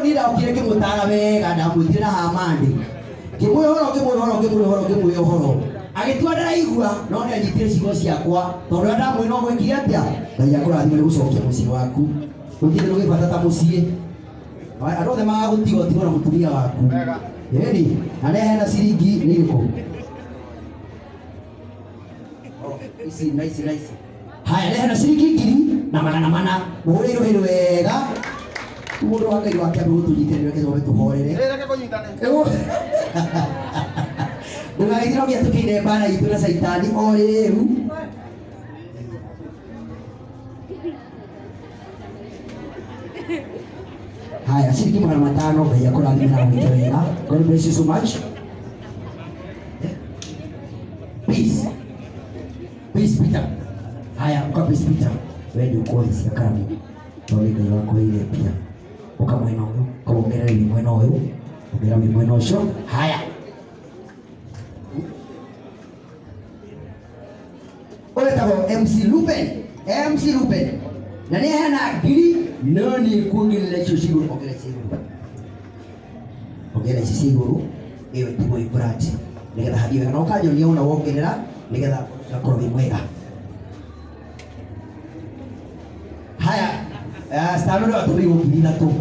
nira ukireke mutara wega ndamwitira hamandi kimwe horo agitwa ndaraigua no ne nyitire cigo ciakwa tondu ndamwe no gwikire atia ngai akurathime gucokia mucii waku utire ugibata ta mucii andu othe magagutiga utigo na mutumia waku eni arehe na ciringi ni iriku isi nice haya rehe na ciringi ngiri na magana mana muhuriirwo wega mundu wa ngai wake arutunyitire ketho tuhorere reke kunyitane ndugagithira gya tukinde bana itu na saitani o riu haya ciringi magana matano ngai akurathime na mwike wega. God bless you so much. Peace Peter. Haya uka Peace Peter wewe ndio kwa hisia kama tole ngai wako ile pia ukamwena huyo kaongera ni mwena huyo ongera ni mwena sho. Haya ole tabo MC Ruben na ni hana giri nani kuongelea chisiguru ongera chisiguru ewe tibo ibrati nigetha hadiwe na ukajo ni una wongerera nigetha gakorwo ni mwega. Haya stano ndo atubigo kidina tu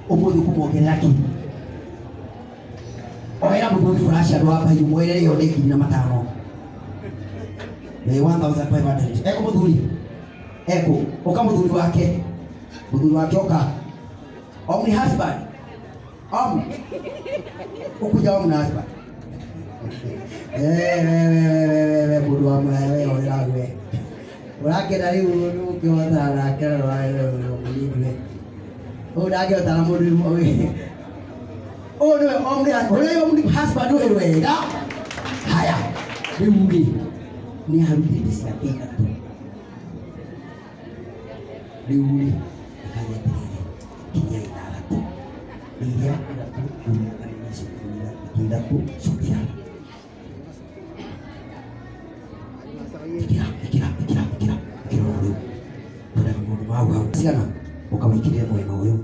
umuthi kumongerera ki oera muthi flash ndo hapa yumwere yo ni kidina matano 1500 eko muthuri eko oka muthuri wake oka omni husband ukuja wa mna husband mundu wa mwewe oragwe urakena riu ukiona rakera rwayo mulindwe udage utara mundu mwe odo omni husband wega. Haya riu ni haruti cia kina tu riu kanya kinya itatu iria kila tu sukia siana ukamwikire mwena uyu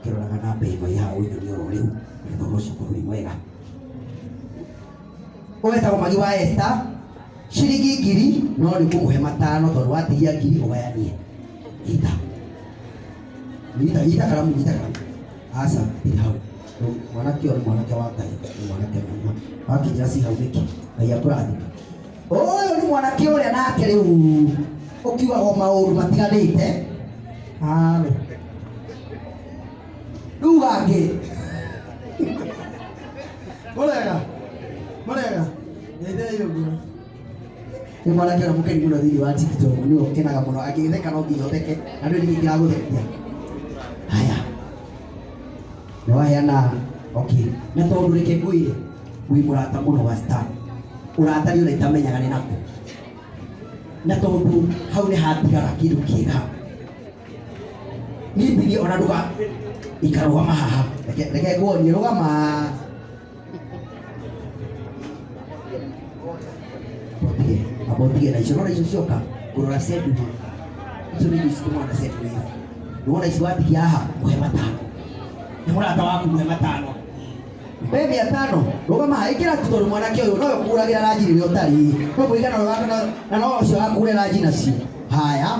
kiroraga na mbemba ya uyu ni oro riu ndogo cukuru mwega wetagwo Magi wa Esther ciringi ngiri no ni kumuhe matano tondu watigia ngiri ugayanie ita karamu asa hau mwanake wa ngai mwanake wakinya si hau niki ngai akurathime uyu ni mwanake uria nake riu ukiuga go mauru matiganite halo dugange morega nende yogo ni mwanake na mukeni muno thiri wa TikTok ni okenaga muno agitheka no nginya theke na ndio ningira guthekia. Haya no yana okay na tondu reke ngwire wi murata muno wa star urata ri utamenyaga ni nako na tondu hau ni hatigara kindu kiega ni bigi ona nduga ikarugama haha reke ngwoni rugama abotige na ishoro icio cioka kurora sedu icio ni icio mwana sedu hiyo unaona icio wati haha muhe matano ni murata waku muhe matano bebi 5 rugama haikira tutoru mwanake uyu no kuragira ranjiri ri utari no kuigana rugama na no ucio akure ranji nacio. Haya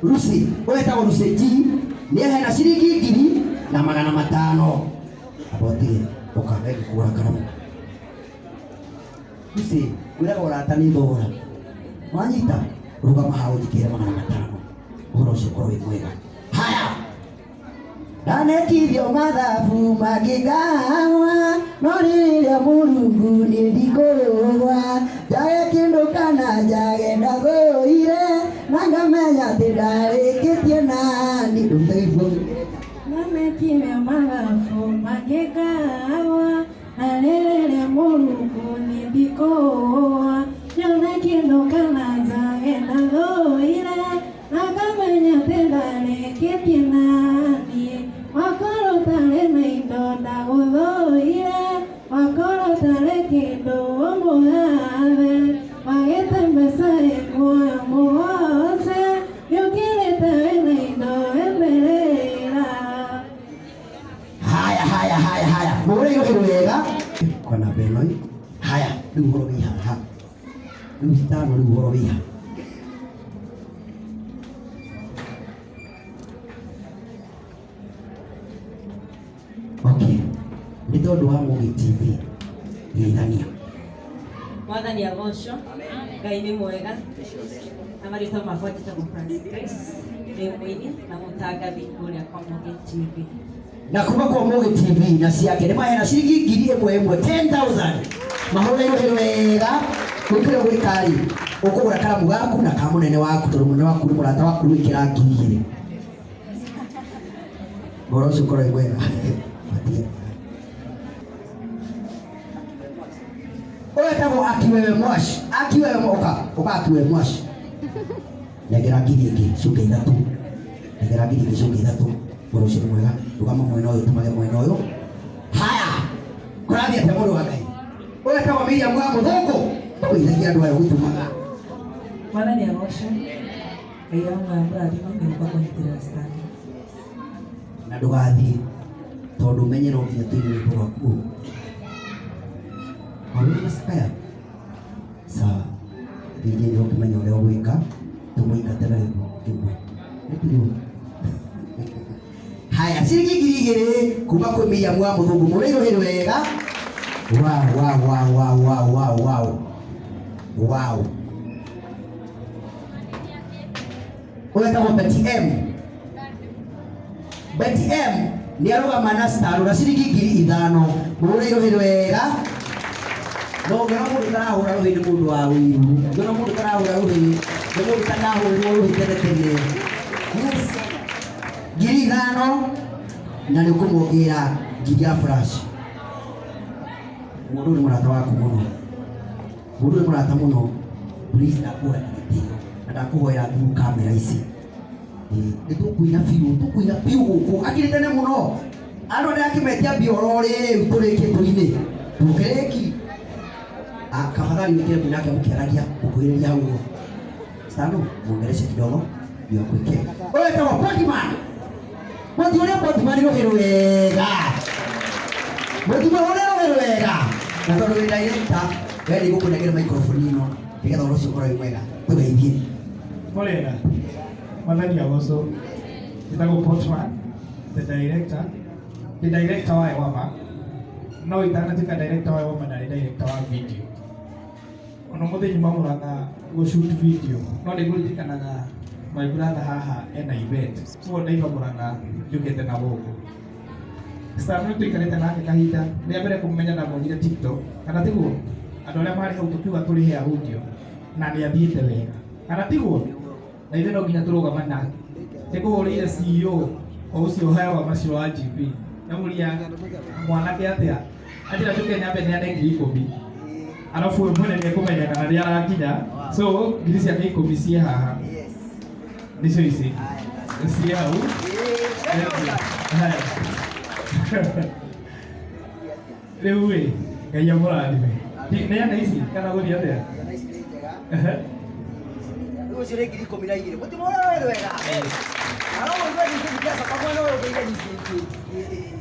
Rusi wetagwo Ruseji ni hena ciringi ngiri na magana matano abotige ukabegi kura karamu Rusi wira urata ni thora wanyita rugama hau jikira magana matano uhoro ucio korwo wi mwega. Haya danekithio mathabu magigawa no riria Mulungu ni ndikũrũgwa njage kĩndũ kana njage ndathũire na ngamenya atĩ ndarĩkĩtie nani ndũmĩigua danekithio mathabu magigawa na riria Mulungu ni ndikũrũgwa njage kĩndũ kana njage ndathũire na ngamenya atĩ ndarĩkĩtie nani wakoro tare na indo ndagũthũire wakoro tare kĩndũ ũmũhathe wagĩte mbeca ĩmwe mũhose gĩũkĩrĩte wĩna indo Rĩu ũhoro wĩ haha. Rĩu citano rĩu ũhoro wĩ haha. Okay. Nĩ tondũ wa Mugi TV. Geithania. Mwathani agocwo. Ngai nĩ mwega. Na marĩtwa makwa njĩtagwo Francis Grace. Nĩ mũini na mũtangathi kũrĩa kwa Mugi TV. Na kuma kwa Mugi TV na ciake nĩ mahena ciringi 1000 mahũrĩirwo wega gũkĩra gwĩkari ũkũgũra karamu gaku na ka mũnene waku tondũ mũnene waku nĩ mũrata waku wĩkĩra 2000. Ngoro ũcio ũkorwo wega. Wetagwo Akiwewe Mwashi. Akiwewe ũka Akiwewe Mwashi. Negera ngiri ĩngĩ cunga ithatũ. Negera ngiri ĩngĩ cunga ithatũ. Ngoro ũcio nĩ mwega. Rũgama mwena ũyũ tumage mwena ũyũ. Haya. Kũrathia te mũndũ wa Ngai. Wetagwo Miriam wa Mũthũngũ. Ũgũithagia andũ aya gũtumaga. Mwathani agocwo. Ngai amwambia athima nĩũka kũnyitĩrĩra stand. Na ndũgathiĩ tondũ ũmenyerwo nginya tũire rwĩmbo rwaku. Hawezi sakaya. Sawa. Nije ndio kimenya leo weka. Tumuika tena leo. Ndio. Haya, ciringi ngiri igĩrĩ kuma kwĩ Miriam wa Mũthũngũ. Mũrĩirwo wega. Wow. Wetagwo Betty M. Betty M nĩ arũgama na star na ciringi ngiri 5. Mũrĩirwo wega. No ngena mũndũ tarahũra rũhĩ nĩ mũndũ wa ũiru. Ngena mũndũ tarahũra rũhĩ nĩ mũndũ tarahũrwo rũhĩ tene. Yes. Ngiri 5 na nĩ ũkũmwongerera ngiri ya flash. Mũndũ nĩ mũrata waku mũno. Mũndũ nĩ mũrata mũno. Please ndakuhoya gĩtĩo. Na ndakuhoya through kamera ici. Nĩ tũkuina biũ gũkũ. Akĩrĩ tene mũno. Andũ arĩa akĩmetia bioro rĩu tũrĩkĩtwo-inĩ. Tũkĩrĩki. Tafadhali wekele binake mkiaragia ukueleja huo. Stano, muongeleshe kidogo ndio akuwekee. Wewe kama Potman. Potman ndio wega. Potman wega. Na tondũ wĩ director, wewe nĩ gũkũnengera microphone ĩno. Nĩgetha ũhoro ũcio ũkorwo wega. Tũgeithie. Molera. Mwathani agocwo. Njĩtagwo Potman, the director wa Ewama. No itanatuĩka director wa Ewama na director wa video. Ono mũthenya mamũraga gũshoot video. No nĩgũririkanaga my brother haha ena event. So ndaimamũraga njũkĩte na gũkũ. Star nĩ tũikarĩte nake kahinda. Rĩa mbere kũmenya na monire TikTok. Kana tiguo andũ arĩa marĩ hau tũkiuga tũrĩhe audio na nĩ athiĩte wega. Kana tiguo na ithe no nginya tũrũgama nake. Nĩkũhũrĩire CEO ũcio hewa macio wa GP. Nyamũria mwanake atĩa. Atira njũke nyambe neane ngiri 10. Alafu we mwene nĩ kũmenya kana nĩ arakinya. So ngiri ciake 10 ciĩ haha. Nicio ici. Ciĩ hau. Rĩu ĩ Ngai amũrathime. Nĩ ici kana gũthiĩ atĩa? Rĩu ũcio nĩ ngiri 12. Mũtimũrĩrwo wega. Arau ũrĩa ngiri 12 kwa mwana ũyũ ngiri 12.